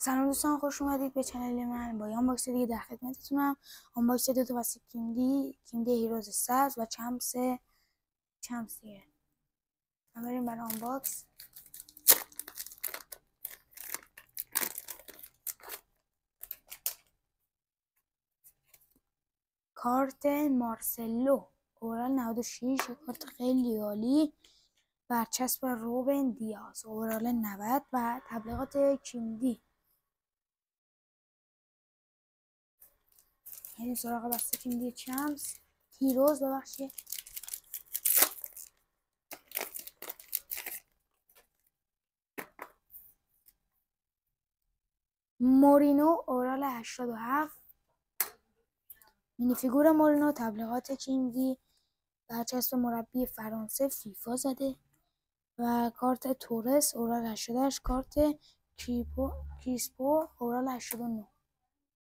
سلام دوستان، خوش اومدید به چنل من. با یه آنباکس دیگه در خدمتتونم. آنباکس دو تا واسه کیندی هیروز سبز و چمسیه. بریم برای آنباکس. کارت مارسلو اورال 96، کارت خیلی عالی. برچسب روبن دیاز اورال 90 و تبلیغات کیندی. یعنی سراغ بسته کیندی هیروز ببخشید. مورینو اورال 87، مینی فیگور مورینو تبلیغات کیندی، برچسب مربی فرانسه فیفا زده و کارت تورس اورال 88، کارت کریسپو اورال 89.